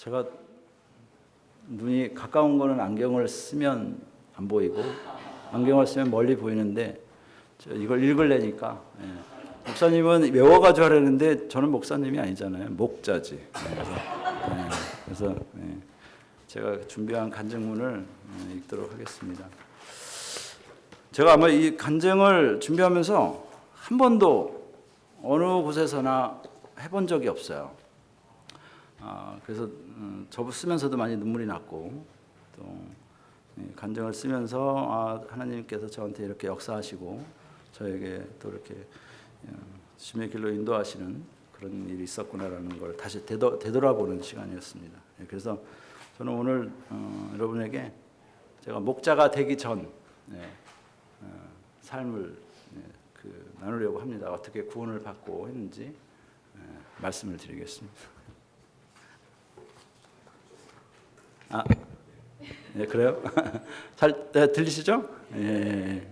제가 눈이 가까운 거는 안경을 쓰면 안 보이고 안경을 쓰면 멀리 보이는데 이걸 읽으려니까 목사님은 외워가지고 하려는데 저는 목사님이 아니잖아요. 목자지. 그래서 제가 준비한 간증문을 읽도록 하겠습니다. 제가 아마 이 간증을 준비하면서 한 번도 어느 곳에서나 해본 적이 없어요. 그래서 저 쓰면서도 많이 눈물이 났고 또 간증을 쓰면서 하나님께서 저한테 이렇게 역사하시고 저에게 또 이렇게 주님의 길로 인도하시는 그런 일이 있었구나라는 걸 다시 되돌아보는 시간이었습니다. 그래서 저는 오늘 여러분에게 제가 목자가 되기 전 삶을 나누려고 합니다. 어떻게 구원을 받고 했는지 말씀을 드리겠습니다. 네, 그래요? 잘 들리시죠? 예.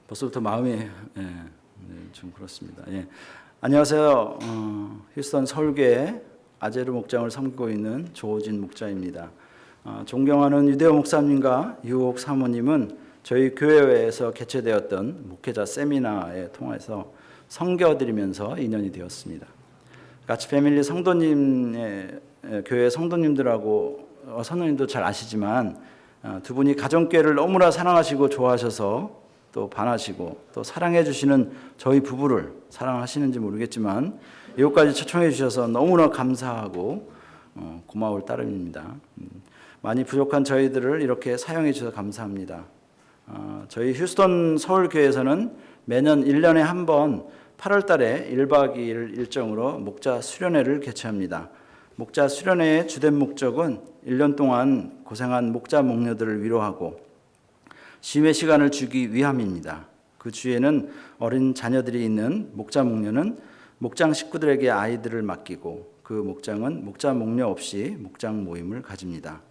벌써부터 마음이 좀 그렇습니다. 안녕하세요. 휴스턴 서울교회 아제르 목장을 섬기고 있는 조호진 목자입니다. 존경하는 유대호 목사님과 유옥 사모님은 저희 교회에서 개최되었던 목회자 세미나에 통해서 섬겨드리면서 인연이 되었습니다. 같이 패밀리 성도님의 교회 성도님들하고 성도님도 잘 아시지만 두 분이 가정교회를 너무나 사랑하시고 좋아하셔서 또 반하시고 또 사랑해 주시는 저희 부부를 사랑하시는지 모르겠지만 이곳까지 초청해 주셔서 너무나 감사하고 고마울 따름입니다. 많이 부족한 저희들을 이렇게 사용해 주셔서 감사합니다. 저희 휴스턴 서울교회에서는 매년 1년에 한 번 8월 달에 1박 2일 일정으로 목자 수련회를 개최합니다. 목자 수련회의 주된 목적은 1년 동안 고생한 목자 목녀들을 위로하고 쉼의 시간을 주기 위함입니다. 그 주에는 어린 자녀들이 있는 목자 목녀는 목장 식구들에게 아이들을 맡기고 그 목장은 목자 목녀 없이 목장 모임을 가집니다.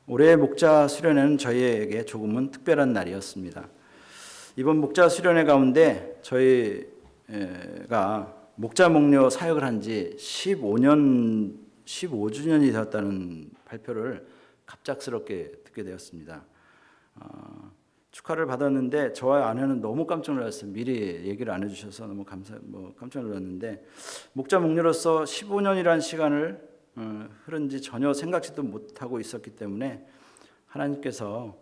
올해의 목자 수련회는 저희에게 조금은 특별한 날이었습니다. 이번 목자 수련회 가운데 저희가 목자 목녀 사역을 한 지 15주년이 되었다는 발표를 갑작스럽게 듣게 되었습니다. 축하를 받았는데 저와 아내는 너무 깜짝 놀랐어요. 미리 얘기를 안 해주셔서 너무 깜짝 놀랐는데 목자 목녀로서 15년이라는 시간을 흐른지 전혀 생각지도 못하고 있었기 때문에 하나님께서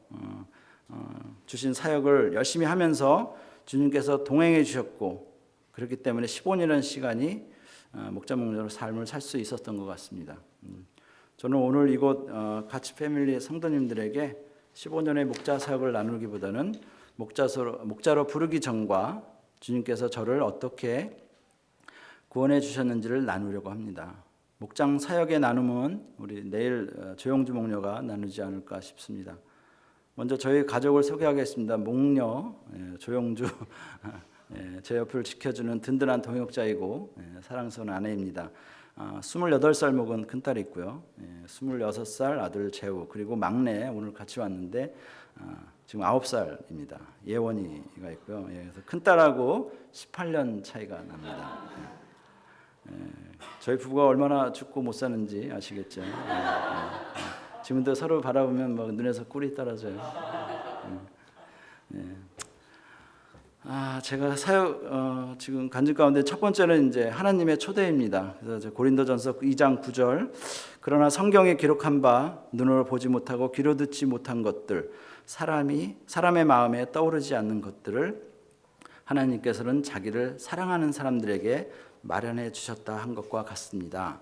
주신 사역을 열심히 하면서 주님께서 동행해 주셨고 그렇기 때문에 15년이라는 시간이 목자 목녀로 삶을 살 수 있었던 것 같습니다. 저는 오늘 이곳 가치 패밀리 성도님들에게 15년의 목자 사역을 나누기보다는 목자로 부르기 전과 주님께서 저를 어떻게 구원해 주셨는지를 나누려고 합니다. 목장 사역의 나눔은 우리 내일 조영주 목녀가 나누지 않을까 싶습니다. 먼저 저희 가족을 소개하겠습니다. 목녀 조영주 제 옆을 지켜주는 든든한 동역자이고 사랑스러운 아내입니다. 28살 먹은 큰딸이 있고요. 26살 아들 재우 그리고 막내 오늘 같이 왔는데 지금 9살입니다. 예원이가 있고요. 그래서 큰딸하고 18년 차이가 납니다. 저희 부부가 얼마나 죽고 못 사는지 아시겠죠? 지금도 서로 바라보면 막 눈에서 꿀이 떨어져요. 제가 사역 지금 간증 가운데 첫 번째는 이제 하나님의 초대입니다. 그래서 고린도전서 2장 9절 그러나 성경에 기록한 바 눈으로 보지 못하고 귀로 듣지 못한 것들 사람의 마음에 떠오르지 않는 것들을 하나님께서는 자기를 사랑하는 사람들에게 마련해 주셨다 한 것과 같습니다.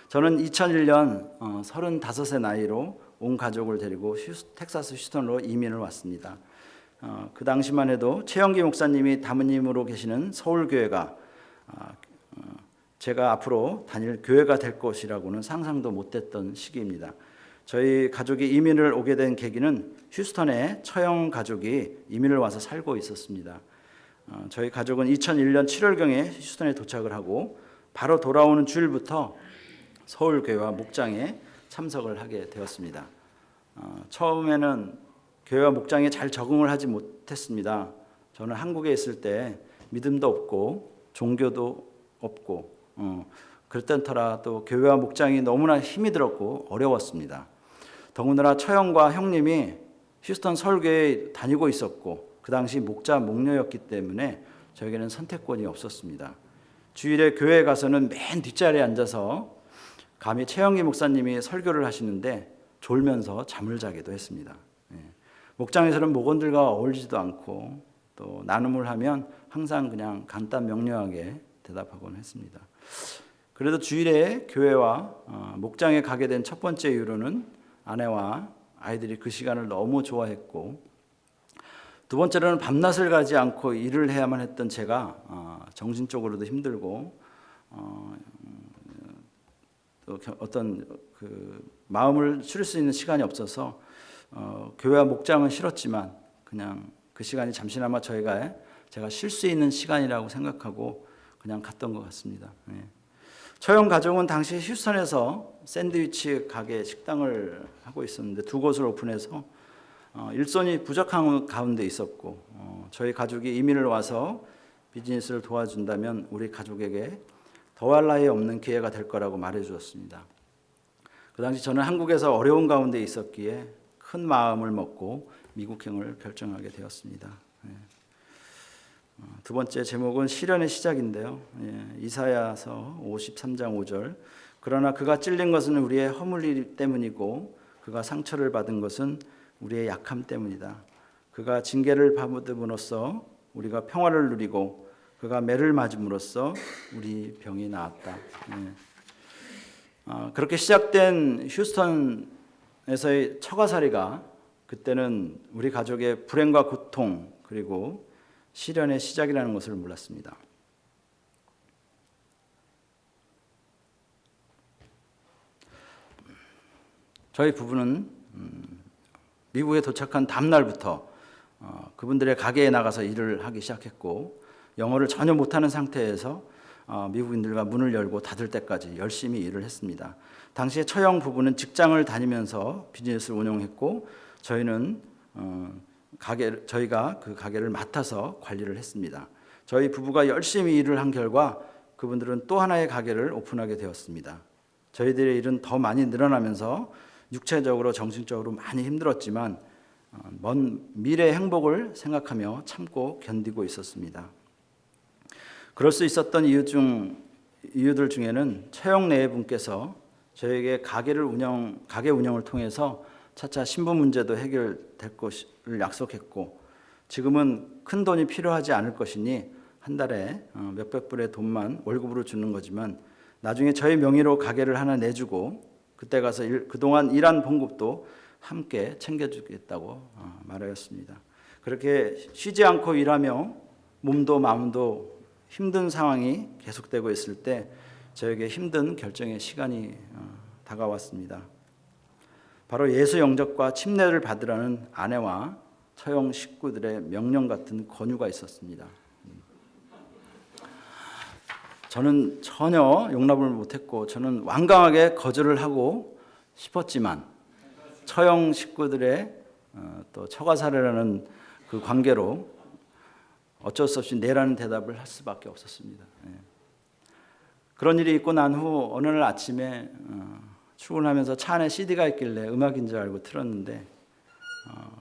저는 2001년 35세 나이로 온 가족을 데리고 텍사스 휴스턴으로 이민을 왔습니다. 그 당시만 해도 최영기 목사님이 담임으로 계시는 서울교회가 제가 앞으로 다닐 교회가 될 것이라고는 상상도 못했던 시기입니다. 저희 가족이 이민을 오게 된 계기는 휴스턴에 처형 가족이 이민을 와서 살고 있었습니다. 저희 가족은 2001년 7월경에 휴스턴에 도착을 하고 바로 돌아오는 주일부터 서울교회와 목장에 참석을 하게 되었습니다. 처음에는 교회와 목장에 잘 적응을 하지 못했습니다. 저는 한국에 있을 때 믿음도 없고 종교도 없고 그랬던 터라 또 교회와 목장이 너무나 힘이 들었고 어려웠습니다. 더군다나 처형과 형님이 휴스턴 설교에 다니고 있었고 그 당시 목자 목녀였기 때문에 저에게는 선택권이 없었습니다. 주일에 교회에 가서는 맨 뒷자리에 앉아서 감히 최영기 목사님이 설교를 하시는데 졸면서 잠을 자기도 했습니다. 목장에서는 목원들과 어울리지도 않고 또 나눔을 하면 항상 그냥 간단 명료하게 대답하곤 했습니다. 그래도 주일에 교회와 목장에 가게 된 첫 번째 이유로는 아내와 아이들이 그 시간을 너무 좋아했고, 두 번째로는 밤낮을 가지 않고 일을 해야만 했던 제가 정신적으로도 힘들고 또 어떤 그 마음을 추릴 수 있는 시간이 없어서 교회와 목장은 싫었지만 그냥 그 시간이 잠시나마 제가 쉴 수 있는 시간이라고 생각하고 그냥 갔던 것 같습니다. 처형 가족은 당시 휴스턴에서 샌드위치 가게 식당을 하고 있었는데 두 곳을 오픈해서 일손이 부족한 가운데 있었고 저희 가족이 이민을 와서 비즈니스를 도와준다면 우리 가족에게 더할 나위 없는 기회가 될 거라고 말해 주었습니다. 그 당시 저는 한국에서 어려운 가운데 있었기에 큰 마음을 먹고 미국행을 결정하게 되었습니다. 두 번째 제목은 시련의 시작인데요. 이사야서 53장 5절. 그러나 그가 찔린 것은 우리의 허물일 때문이고 그가 상처를 받은 것은 우리의 약함 때문이다. 그가 징계를 받음으로써 우리가 평화를 누리고 그가 매를 맞음으로써 우리 병이 나았다. 그렇게 시작된 휴스턴에서의 처가살이가 그때는 우리 가족의 불행과 고통 그리고 시련의 시작이라는 것을 몰랐습니다. 저희 부부는 미국에 도착한 다음 날부터 그분들의 가게에 나가서 일을 하기 시작했고 영어를 전혀 못하는 상태에서 미국인들과 문을 열고 닫을 때까지 열심히 일을 했습니다. 당시에 처형 부부는 직장을 다니면서 비즈니스를 운영했고 저희는 저희가 그 가게를 맡아서 관리를 했습니다. 저희 부부가 열심히 일을 한 결과 그분들은 또 하나의 가게를 오픈하게 되었습니다. 저희들의 일은 더 많이 늘어나면서 육체적으로 정신적으로 많이 힘들었지만 먼 미래의 행복을 생각하며 참고 견디고 있었습니다. 그럴 수 있었던 이유들 중에는 최영 내분께서 저에게 가게 운영을 통해서 차차 신부 문제도 해결될 것을 약속했고 지금은 큰 돈이 필요하지 않을 것이니 한 달에 몇백 불의 돈만 월급으로 주는 거지만 나중에 저희 명의로 가게를 하나 내주고 그때 가서 그동안 일한 봉급도 함께 챙겨주겠다고 말하였습니다. 그렇게 쉬지 않고 일하며 몸도 마음도 힘든 상황이 계속되고 있을 때 저에게 힘든 결정의 시간이 다가왔습니다. 바로 예수 영접과 침례를 받으라는 아내와 처형 식구들의 명령 같은 권유가 있었습니다. 저는 전혀 용납을 못했고 저는 완강하게 거절을 하고 싶었지만 처형 식구들의 또 처가살이라는 그 관계로 어쩔 수 없이 네라는 대답을 할 수밖에 없었습니다. 그런 일이 있고 난 후 어느 날 아침에 출근하면서 차 안에 CD가 있길래 음악인 줄 알고 틀었는데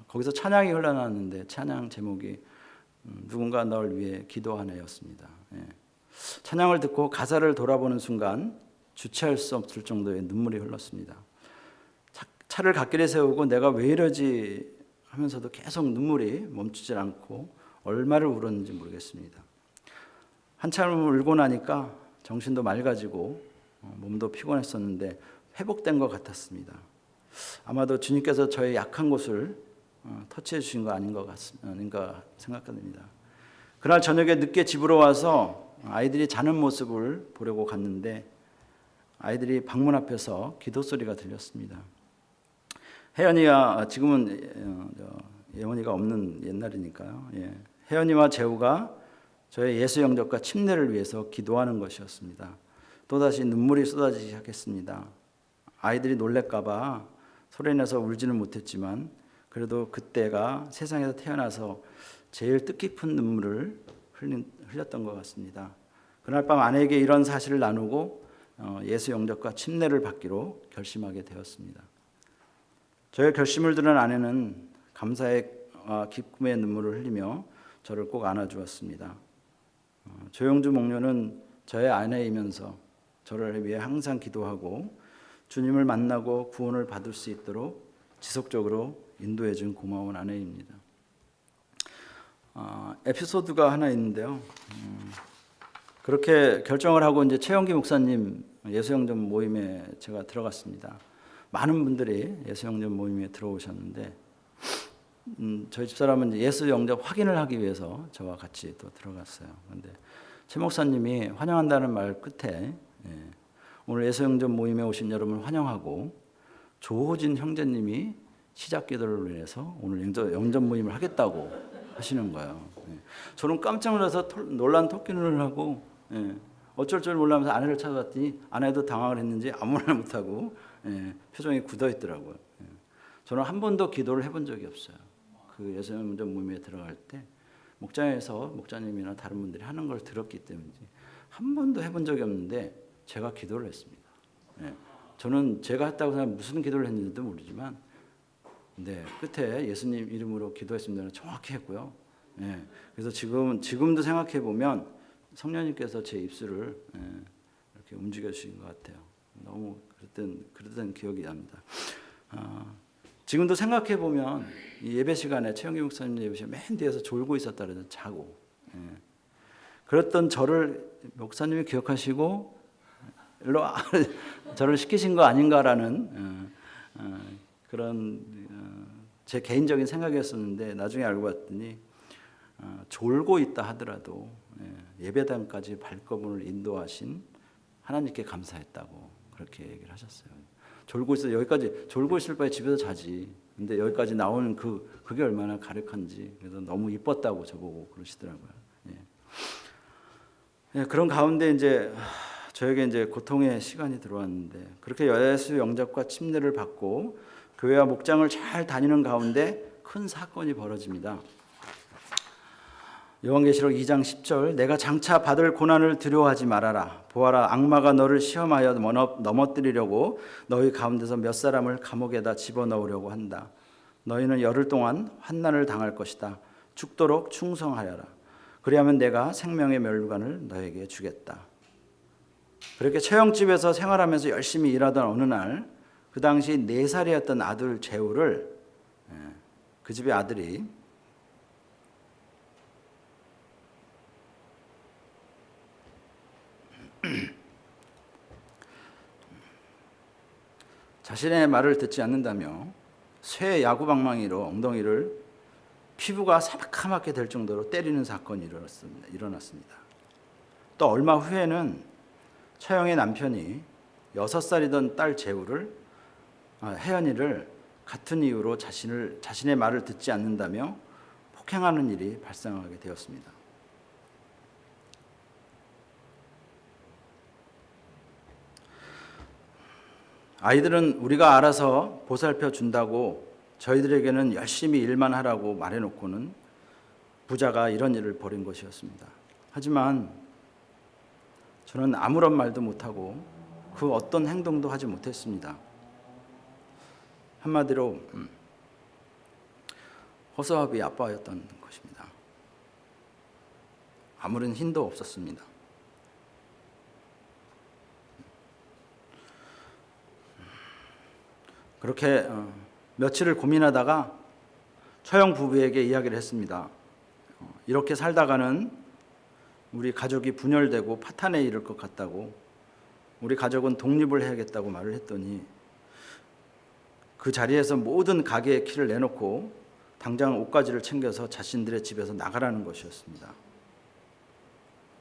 거기서 찬양이 흘러나왔는데 찬양 제목이 누군가 널 위해 기도하네였습니다. 찬양을 듣고 가사를 돌아보는 순간 주체할 수 없을 정도의 눈물이 흘렀습니다. 차를 갓길에 세우고 내가 왜 이러지 하면서도 계속 눈물이 멈추질 않고 얼마를 울었는지 모르겠습니다. 한참을 울고 나니까 정신도 맑아지고 몸도 피곤했었는데 회복된 것 같았습니다. 아마도 주님께서 저의 약한 곳을 터치해 주신 거 아닌가 생각됩니다. 그날 저녁에 늦게 집으로 와서 아이들이 자는 모습을 보려고 갔는데 아이들이 방문 앞에서 기도 소리가 들렸습니다. 혜연이가 지금은 예원이가 없는 옛날이니까요. 혜연이와 재우가 저의 예수 영접과 침례를 위해서 기도하는 것이었습니다. 또다시 눈물이 쏟아지기 시작했습니다. 아이들이 놀랄까봐 소리내서 울지는 못했지만 그래도 그때가 세상에서 태어나서 제일 뜻깊은 눈물을 흘렸던 것 같습니다. 그날 밤 아내에게 이런 사실을 나누고 예수 영접과 침례를 받기로 결심하게 되었습니다. 저의 결심을 들은 아내는 감사의 기쁨의 눈물을 흘리며 저를 꼭 안아주었습니다. 조영주 목녀는 저의 아내이면서 저를 위해 항상 기도하고 주님을 만나고 구원을 받을 수 있도록 지속적으로 인도해 준 고마운 아내입니다. 에피소드가 하나 있는데요. 그렇게 결정을 하고 이제 최영기 목사님 예수영접 모임에 제가 들어갔습니다. 많은 분들이 예수영접 모임에 들어오셨는데 저희 집사람은 이제 예수영접 확인을 하기 위해서 저와 같이 또 들어갔어요. 그런데 최 목사님이 환영한다는 말 끝에 오늘 예수영접 모임에 오신 여러분 환영하고 조호진 형제님이 시작 기도를 위해서 오늘 영접 모임을 하겠다고 하시는 거예요. 저는 깜짝 놀라서 놀란 토끼눈을 하고 어쩔 줄 몰라면서 아내를 찾아봤더니 아내도 당황을 했는지 아무 말 못하고 표정이 굳어 있더라고요. 저는 한 번도 기도를 해본 적이 없어요. 그 예수영접 모임에 들어갈 때 목장에서 목자님이나 다른 분들이 하는 걸 들었기 때문인지 한 번도 해본 적이 없는데 제가 기도를 했습니다. 저는 제가 했다고 생각하면 무슨 기도를 했는지도 모르지만 끝에 예수님 이름으로 기도했습니다. 정확히 했고요. 그래서 지금도 생각해 보면 성령님께서 제 입술을 이렇게 움직여 주신 것 같아요. 너무 그랬던 기억이 납니다. 지금도 생각해 보면 이 예배 시간에 최영기 목사님 예배 시간에 맨 뒤에서 졸고 있었다 그래서 자고 그랬던 저를 목사님이 기억하시고 일로 저를 시키신 거 아닌가라는 그런 제 개인적인 생각이었었는데 나중에 알고 봤더니 졸고 있다 하더라도 예배당까지 발걸음을 인도하신 하나님께 감사했다고 그렇게 얘기를 하셨어요. 졸고 있어 여기까지 졸고 있을 바에 집에서 자지. 근데 여기까지 나오는 그게 얼마나 가력한지 그래서 너무 이뻤다고 저보고 그러시더라고요. 그런 가운데 이제 저에게 이제 고통의 시간이 들어왔는데 그렇게 예수 영접과 침례를 받고 교회와 목장을 잘 다니는 가운데 큰 사건이 벌어집니다. 요한계시록 2장 10절 내가 장차 받을 고난을 두려워하지 말아라. 보아라 악마가 너를 시험하여 넘어뜨리려고 너희 가운데서 몇 사람을 감옥에다 집어넣으려고 한다. 너희는 열흘 동안 환난을 당할 것이다. 죽도록 충성하여라. 그리하면 내가 생명의 멸관을 너에게 주겠다. 그렇게 처형집에서 생활하면서 열심히 일하던 어느 날 그 당시 4살이었던 아들 재우를 그 집의 아들이 자신의 말을 듣지 않는다며 쇠 야구방망이로 엉덩이를 피부가 새카맣게 될 정도로 때리는 사건이 일어났습니다. 또 얼마 후에는 처형의 남편이 6살이던 딸 혜연이를 같은 이유로 자신의 말을 듣지 않는다며 폭행하는 일이 발생하게 되었습니다. 아이들은 우리가 알아서 보살펴 준다고 저희들에게는 열심히 일만 하라고 말해놓고는 부자가 이런 일을 벌인 것이었습니다. 하지만 저는 아무런 말도 못하고 그 어떤 행동도 하지 못했습니다. 한마디로 허수아비 아빠였던 것입니다. 아무런 힘도 없었습니다. 그렇게 며칠을 고민하다가 처형 부부에게 이야기를 했습니다. 이렇게 살다가는 우리 가족이 분열되고 파탄에 이를 것 같다고 우리 가족은 독립을 해야겠다고 말을 했더니 그 자리에서 모든 가게의 키를 내놓고 당장 옷가지를 챙겨서 자신들의 집에서 나가라는 것이었습니다.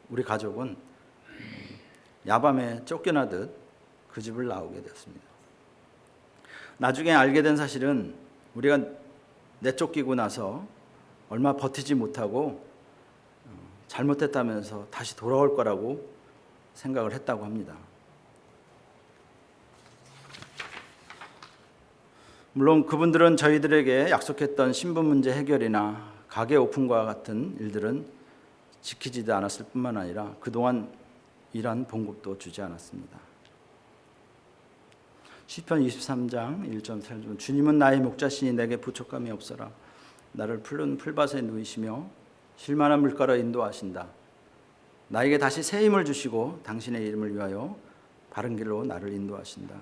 우리 가족은 야밤에 쫓겨나듯 그 집을 나오게 되었습니다. 나중에 알게 된 사실은 우리가 내쫓기고 나서 얼마 버티지 못하고 잘못했다면서 다시 돌아올 거라고 생각을 했다고 합니다. 물론 그분들은 저희들에게 약속했던 신분 문제 해결이나 가게 오픈과 같은 일들은 지키지도 않았을 뿐만 아니라 그동안 일한 봉급도 주지 않았습니다. 시편 23장 1.8절 주님은 나의 목자시니 내게 부족함이 없어라. 나를 푸른 풀밭에 누이시며 쉴만한 물가로 인도하신다. 나에게 다시 새 힘을 주시고 당신의 이름을 위하여 바른 길로 나를 인도하신다.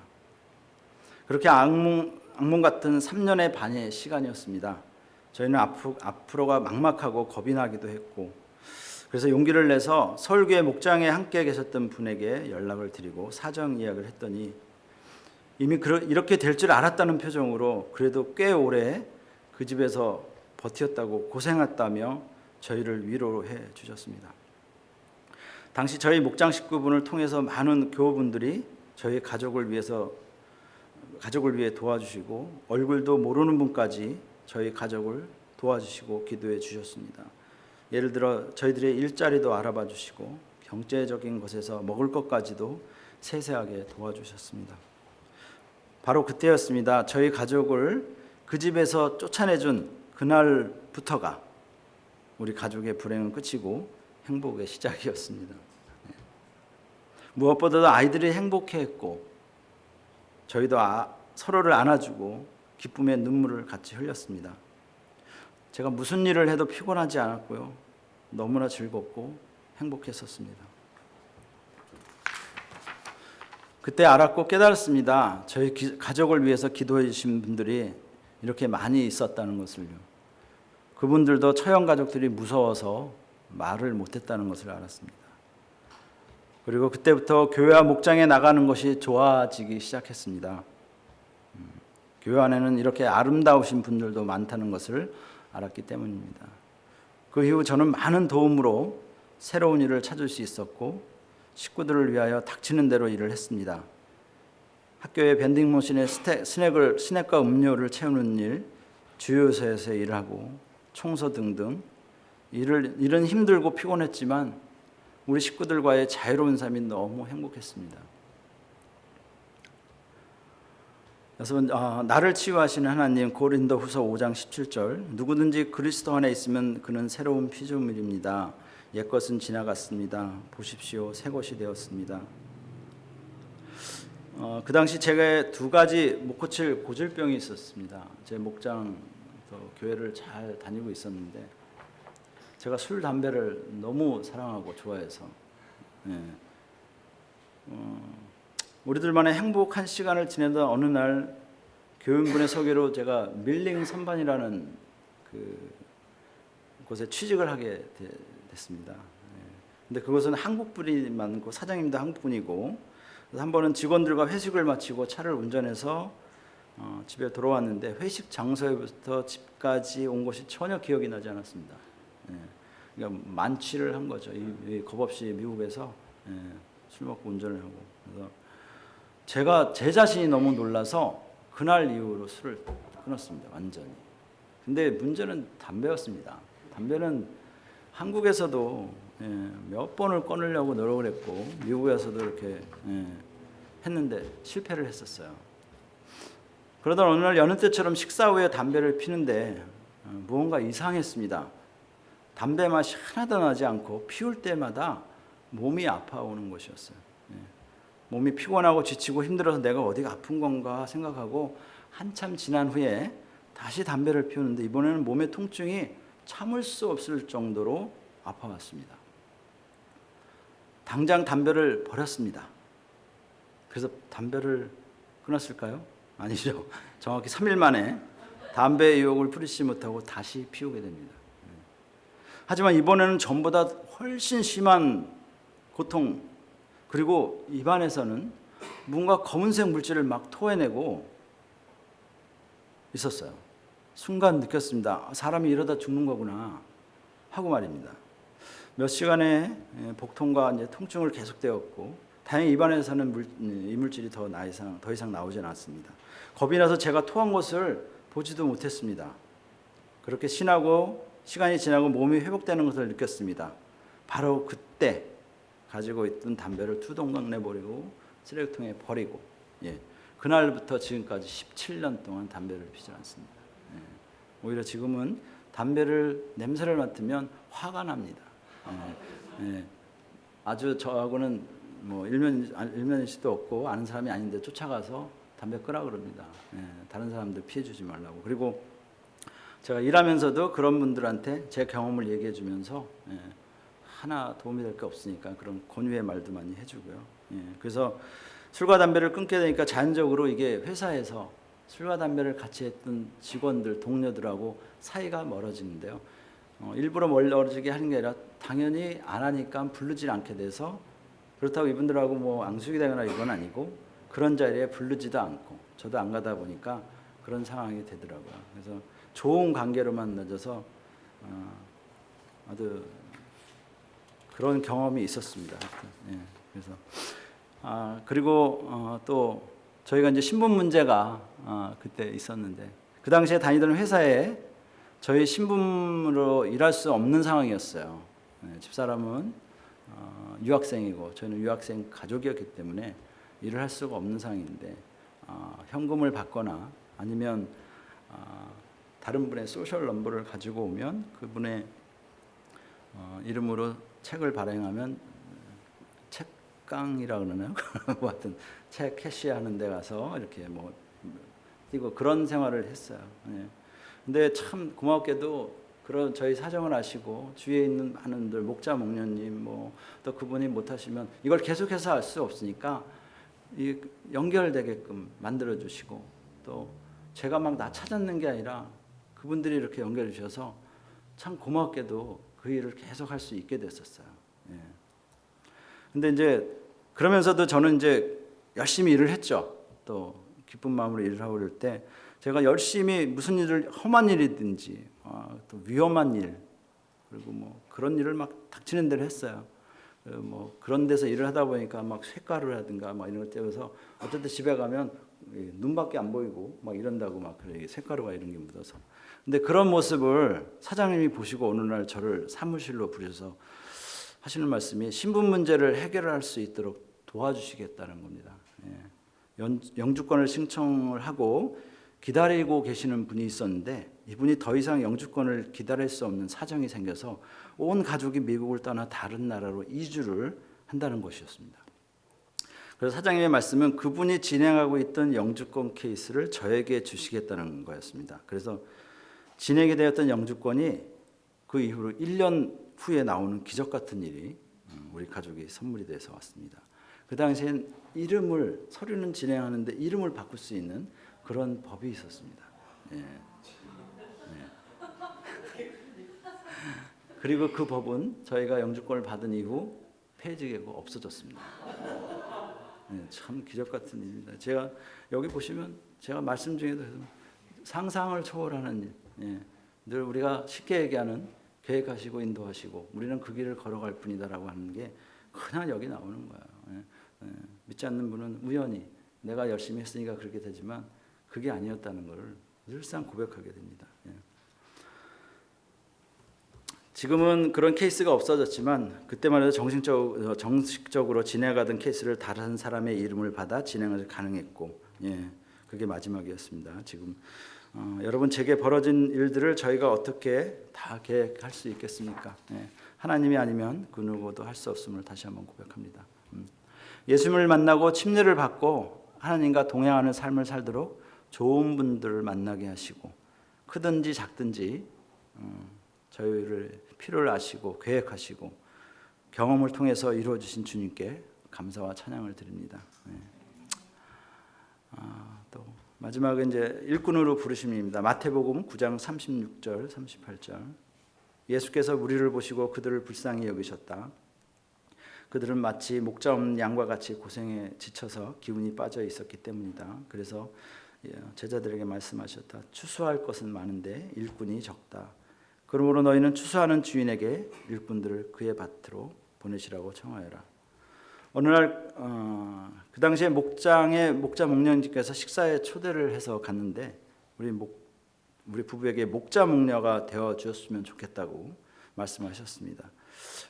그렇게 악몽 같은 3년의 반의 시간이었습니다. 저희는 앞으로가 막막하고 겁이 나기도 했고 그래서 용기를 내서 서울교회 목장에 함께 계셨던 분에게 연락을 드리고 사정 이야기를 했더니 이미 이렇게 될 줄 알았다는 표정으로 그래도 꽤 오래 그 집에서 버텼다고 고생했다며 저희를 위로해 주셨습니다. 당시 저희 목장 식구분을 통해서 많은 교우분들이 저희 가족을 위해 도와주시고 얼굴도 모르는 분까지 저희 가족을 도와주시고 기도해 주셨습니다. 예를 들어 저희들의 일자리도 알아봐 주시고 경제적인 것에서 먹을 것까지도 세세하게 도와주셨습니다. 바로 그때였습니다. 저희 가족을 그 집에서 쫓아내준 그날부터가 우리 가족의 불행은 끝이고 행복의 시작이었습니다. 무엇보다도 아이들이 행복해했고 저희도 서로를 안아주고 기쁨의 눈물을 같이 흘렸습니다. 제가 무슨 일을 해도 피곤하지 않았고요. 너무나 즐겁고 행복했었습니다. 그때 알았고 깨달았습니다. 저희 가족을 위해서 기도해 주신 분들이 이렇게 많이 있었다는 것을요. 그분들도 처형 가족들이 무서워서 말을 못했다는 것을 알았습니다. 그리고 그때부터 교회와 목장에 나가는 것이 좋아지기 시작했습니다. 교회 안에는 이렇게 아름다우신 분들도 많다는 것을 알았기 때문입니다. 그 이후 저는 많은 도움으로 새로운 일을 찾을 수 있었고 식구들을 위하여 닥치는 대로 일을 했습니다. 학교의 밴딩머신에 스낵과 음료를 채우는 일, 주유소에서 일하고 청소 등등 일은 힘들고 피곤했지만 우리 식구들과의 자유로운 삶이 너무 행복했습니다. 여러분, 나를 치유하시는 하나님, 고린도후서 5장 17절 누구든지 그리스도 안에 있으면 그는 새로운 피조물입니다. 옛것은 지나갔습니다. 보십시오, 새 것이 되었습니다. 그 당시 제가 두 가지 못 고칠 고질병이 있었습니다. 제 목장 교회를 잘 다니고 있었는데 제가 술, 담배를 너무 사랑하고 좋아해서 우리들만의 행복한 시간을 지내던 어느 날 교인분의 소개로 제가 밀링 선반이라는 곳에 취직을 하게 됐습니다. 근데 그것은 한국분이 많고 사장님도 한국분이고 그래서 한 번은 직원들과 회식을 마치고 차를 운전해서 집에 돌아왔는데 회식 장소에부터 집까지 온 것이 전혀 기억이 나지 않았습니다. 그러니까 만취를 한 거죠. 겁없이 미국에서 술 먹고 운전을 하고 그래서 제가 제 자신이 너무 놀라서 그날 이후로 술을 끊었습니다. 완전히. 근데 문제는 담배였습니다. 담배는 한국에서도 몇 번을 끊으려고 노력을 했고 미국에서도 이렇게 했는데 실패를 했었어요. 그러던 어느 날 여느 때처럼 식사 후에 담배를 피는데 무언가 이상했습니다. 담배 맛이 하나도 나지 않고 피울 때마다 몸이 아파오는 것이었어요. 몸이 피곤하고 지치고 힘들어서 내가 어디가 아픈 건가 생각하고 한참 지난 후에 다시 담배를 피우는데 이번에는 몸의 통증이 참을 수 없을 정도로 아파왔습니다. 당장 담배를 버렸습니다. 그래서 담배를 끊었을까요? 아니죠. 정확히 3일 만에 담배의 유혹을 뿌리지 못하고 다시 피우게 됩니다. 하지만 이번에는 전보다 훨씬 심한 고통 그리고 입안에서는 뭔가 검은색 물질을 막 토해내고 있었어요. 순간 느꼈습니다. 사람이 이러다 죽는 거구나 하고 말입니다. 몇 시간의 복통과 이제 통증을 계속되었고 다행히 입안에서는 이물질이 더 이상 나오지는 않습니다. 겁이 나서 제가 토한 것을 보지도 못했습니다. 그렇게 시간이 지나고 몸이 회복되는 것을 느꼈습니다. 바로 그때 가지고 있던 담배를 투동강 내버리고 쓰레기통에 버리고 그날부터 지금까지 17년 동안 담배를 피지 않습니다. 오히려 지금은 냄새를 맡으면 화가 납니다. 아주 저하고는 뭐 일면일시도 없고 아는 사람이 아닌데 쫓아가서 담배 끄라 그럽니다. 다른 사람들 피해 주지 말라고. 그리고 제가 일하면서도 그런 분들한테 제 경험을 얘기해 주면서 하나 도움이 될 게 없으니까 그런 권유의 말도 많이 해주고요. 그래서 술과 담배를 끊게 되니까 자연적으로 이게 회사에서 술과 담배를 같이 했던 직원들, 동료들하고 사이가 멀어지는데요. 일부러 멀어지게 하는 게 아니라 당연히 안 하니까 부르질 않게 돼서, 그렇다고 이분들하고 뭐 앙숙이 되거나 이건 아니고 그런 자리에 부르지도 않고 저도 안 가다 보니까 그런 상황이 되더라고요. 그래서 좋은 관계로만 맺어서 아주 그런 경험이 있었습니다. 그래서 그리고 또 저희가 이제 신분 문제가 그때 있었는데, 그 당시에 다니던 회사에 저희 신분으로 일할 수 없는 상황이었어요. 집사람은 유학생이고 저희는 유학생 가족이었기 때문에 일을 할 수가 없는 상황인데, 현금을 받거나 아니면 다른 분의 소셜 넘버를 가지고 오면 그분의 이름으로 책을 발행하면 책강이라 그러나요? 뭐 하여튼 책 캐시하는 데 가서 이렇게 뭐 뛰고 그런 생활을 했어요. 근데 참 고맙게도 그런 저희 사정을 아시고 주위에 있는 많은 분들, 목자 목녀님 뭐 또 그분이 못하시면 이걸 계속해서 할 수 없으니까 이 연결되게끔 만들어 주시고, 또 제가 막 나 찾았는 게 아니라 그분들이 이렇게 연결해 주셔서 참 고맙게도 그 일을 계속 할 수 있게 됐었어요. 근데 이제 그러면서도 저는 이제 열심히 일을 했죠. 또 기쁜 마음으로 일을 하고 그럴 때 제가 열심히 무슨 일을, 험한 일이든지 또 위험한 일, 그리고 뭐 그런 일을 막 닥치는 대로 했어요. 뭐 그런 데서 일을 하다 보니까 막 쇳가루라든가 막 이런 것 떼어서 어쨌든 집에 가면 눈밖에 안 보이고 막 이런다고 막 그래, 쇳가루가 이런 게 묻어서. 근데 그런 모습을 사장님이 보시고 어느 날 저를 사무실로 부르셔서 하시는 말씀이 신분 문제를 해결할 수 있도록 도와주시겠다는 겁니다. 영주권을 신청을 하고 기다리고 계시는 분이 있었는데, 이분이 더 이상 영주권을 기다릴 수 없는 사정이 생겨서 온 가족이 미국을 떠나 다른 나라로 이주를 한다는 것이었습니다. 그래서 사장님의 말씀은 그분이 진행하고 있던 영주권 케이스를 저에게 주시겠다는 거였습니다. 그래서 진행이 되었던 영주권이 그 이후로 1년 후에 나오는 기적 같은 일이 우리 가족이 선물이 돼서 왔습니다. 그 당시엔 이름을, 서류는 진행하는데 이름을 바꿀 수 있는 그런 법이 있었습니다. 그리고 그 법은 저희가 영주권을 받은 이후 폐지되고 없어졌습니다. 참 기적 같은 일입니다. 제가 여기 보시면 제가 말씀 중에도 상상을 초월하는 일, 늘 우리가 쉽게 얘기하는 계획하시고 인도하시고 우리는 그 길을 걸어갈 뿐이다라고 하는 게 그냥 여기 나오는 거예요. 믿지 않는 분은 우연히 내가 열심히 했으니까 그렇게 되지만 그게 아니었다는 것을 늘상 고백하게 됩니다. 지금은 그런 케이스가 없어졌지만 그때만 해도 정식적으로 진행하던 케이스를 다른 사람의 이름을 받아 진행을 가능했고, 그게 마지막이었습니다. 지금 여러분, 제게 벌어진 일들을 저희가 어떻게 다 계획할 수 있겠습니까? 하나님이 아니면 그 누구도 할 수 없음을 다시 한번 고백합니다. 예수님을 만나고 침례를 받고 하나님과 동행하는 삶을 살도록 좋은 분들을 만나게 하시고, 크든지 작든지 저희를 필요를 아시고 계획하시고 경험을 통해서 이루어주신 주님께 감사와 찬양을 드립니다. 또 마지막은 이제 일꾼으로 부르심입니다. 마태복음 9장 36절 38절. 예수께서 무리를 보시고 그들을 불쌍히 여기셨다. 그들은 마치 목자 없는 양과 같이 고생에 지쳐서 기운이 빠져 있었기 때문이다. 그래서 제자들에게 말씀하셨다. 추수할 것은 많은데 일꾼이 적다. 그러므로 너희는 추수하는 주인에게 일꾼들을 그의 밭으로 보내시라고 청하여라. 어느 날 그 당시에 목자 목녀님께서 식사에 초대를 해서 갔는데 우리 부부에게 목자 목녀가 되어 주었으면 좋겠다고 말씀하셨습니다.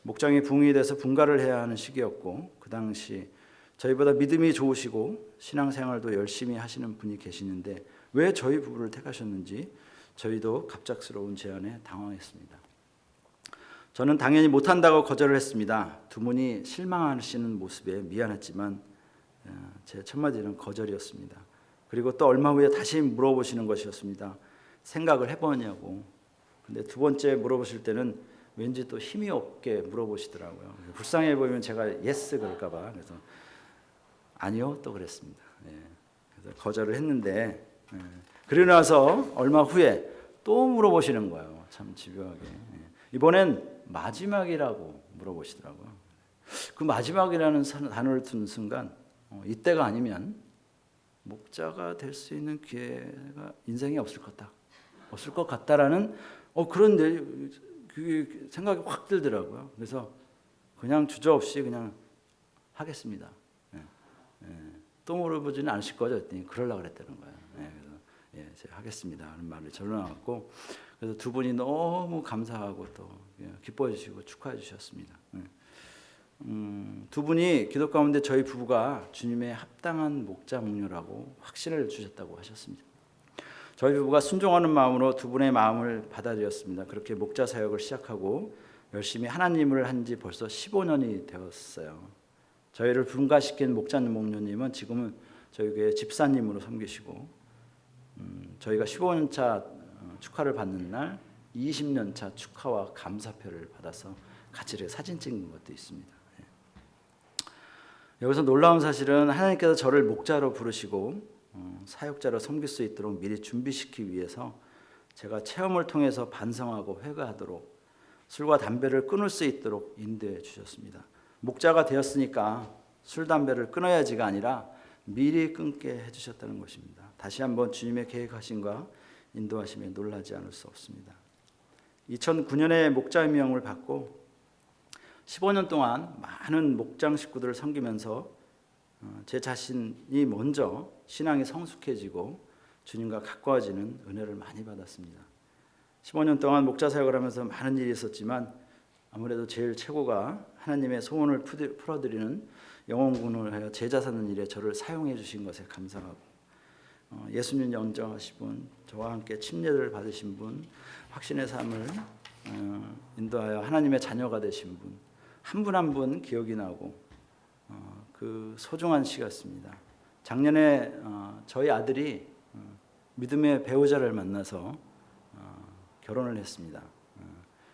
목장이 붕이 돼서 분가를 해야 하는 시기였고, 그 당시 저희보다 믿음이 좋으시고 신앙생활도 열심히 하시는 분이 계시는데 왜 저희 부부를 택하셨는지 저희도 갑작스러운 제안에 당황했습니다. 저는 당연히 못한다고 거절을 했습니다. 두 분이 실망하시는 모습에 미안했지만 제 첫 마디는 거절이었습니다. 그리고 또 얼마 후에 다시 물어보시는 것이었습니다. 생각을 해보냐고. 근데 두 번째 물어보실 때는 왠지 또 힘이 없게 물어보시더라고요. 불쌍해 보이면 제가 예스 그럴까 봐. 그래서 아니요 또 그랬습니다. 그래서 거절을 했는데 그러고 나서 얼마 후에 또 물어보시는 거예요. 참 집요하게. 이번엔 마지막이라고 물어보시더라고요. 그 마지막이라는 단어를 듣는 순간 이때가 아니면 목자가 될 수 있는 기회가 인생에 없을 것 같다라는 그런 그 생각이 확 들더라고요. 그래서 그냥 주저없이 그냥 하겠습니다. 또 물어보지는 않으실 거죠? 했더니 그러려고 그랬다는 거예요. 그래서 제가 하겠습니다 하는 말을 전해놨고, 그래서 두 분이 너무 감사하고 또 기뻐해 주시고 축하해 주셨습니다. 두 분이 기도 가운데 저희 부부가 주님의 합당한 목자 목녀라고 확신을 주셨다고 하셨습니다. 저희 부부가 순종하는 마음으로 두 분의 마음을 받아들였습니다. 그렇게 목자 사역을 시작하고 열심히 하나님을 한 지 벌써 15년이 되었어요. 저희를 분가시킨 목자님 목녀님은 지금은 저희 교회 집사님으로 섬기시고, 저희가 15년차 축하를 받는 날 20년차 축하와 감사표를 받아서 같이 사진 찍는 것도 있습니다. 여기서 놀라운 사실은 하나님께서 저를 목자로 부르시고 사역자로 섬길 수 있도록 미리 준비시키기 위해서 제가 체험을 통해서 반성하고 회개하도록, 술과 담배를 끊을 수 있도록 인도해 주셨습니다. 목자가 되었으니까 술, 담배를 끊어야지가 아니라 미리 끊게 해주셨다는 것입니다. 다시 한번 주님의 계획하심과 인도하심에 놀라지 않을 수 없습니다. 2009년에 목자 임명을 받고 15년 동안 많은 목장 식구들을 섬기면서 제 자신이 먼저 신앙이 성숙해지고 주님과 가까워지는 은혜를 많이 받았습니다. 15년 동안 목자 사역을 하면서 많은 일이 있었지만 아무래도 제일 최고가 하나님의 소원을 풀어드리는 영혼군을 하여 제자 사는 일에 저를 사용해 주신 것에 감사하고, 예수님 영접하신 분, 저와 함께 침례를 받으신 분, 확신의 삶을 인도하여 하나님의 자녀가 되신 분, 한 분 한 분 기억이 나고 그 소중한 시간이었습니다. 작년에 저희 아들이 믿음의 배우자를 만나서 결혼을 했습니다.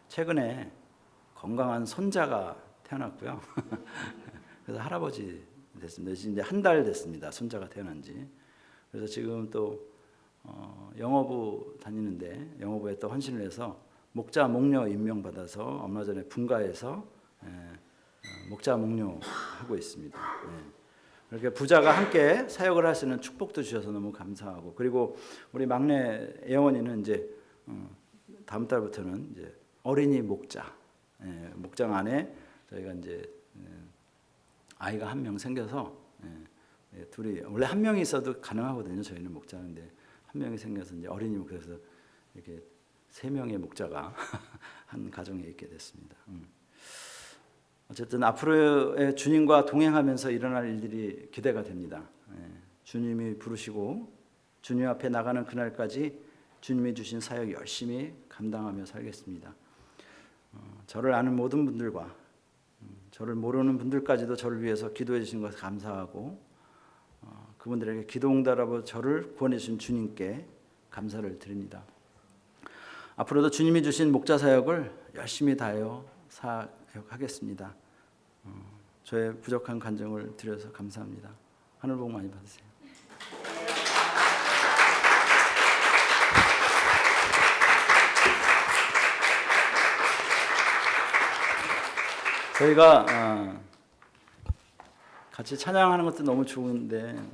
최근에 건강한 손자가 태어났고요. 그래서 할아버지 됐습니다. 이제 한 달 됐습니다. 손자가 태어난 지. 그래서 지금 또 영어부 다니는데 영어부에 또 헌신을 해서 목자 목녀 임명받아서 얼마 전에 분가해서 목자 목녀 하고 있습니다. 이렇게 부자가 함께 사역을 하시는 축복도 주셔서 너무 감사하고, 그리고 우리 막내 예원이는 이제 다음 달부터는 이제 어린이 목자, 목장 안에 저희가 이제 아이가 한 명 생겨서 둘이 원래 한 명이 있어도 가능하거든요. 저희는 목자인데 한 명이 생겨서 이제 어린이, 그래서 이렇게 3명의 목자가 한 가정에 있게 됐습니다. 어쨌든 앞으로의 주님과 동행하면서 일어날 일들이 기대가 됩니다. 주님이 부르시고 주님 앞에 나가는 그날까지 주님이 주신 사역 열심히 감당하며 살겠습니다. 저를 아는 모든 분들과 저를 모르는 분들까지도 저를 위해서 기도해 주신 것을 감사하고, 그분들에게 기도 응답으로 저를 구원해 주신 주님께 감사를 드립니다. 앞으로도 주님이 주신 목자 사역을 열심히 다하여 사역하겠습니다. 저의 부족한 간증을 드려서 감사합니다. 하늘 복 많이 받으세요. 저희가 같이 찬양하는 것도 너무 좋은데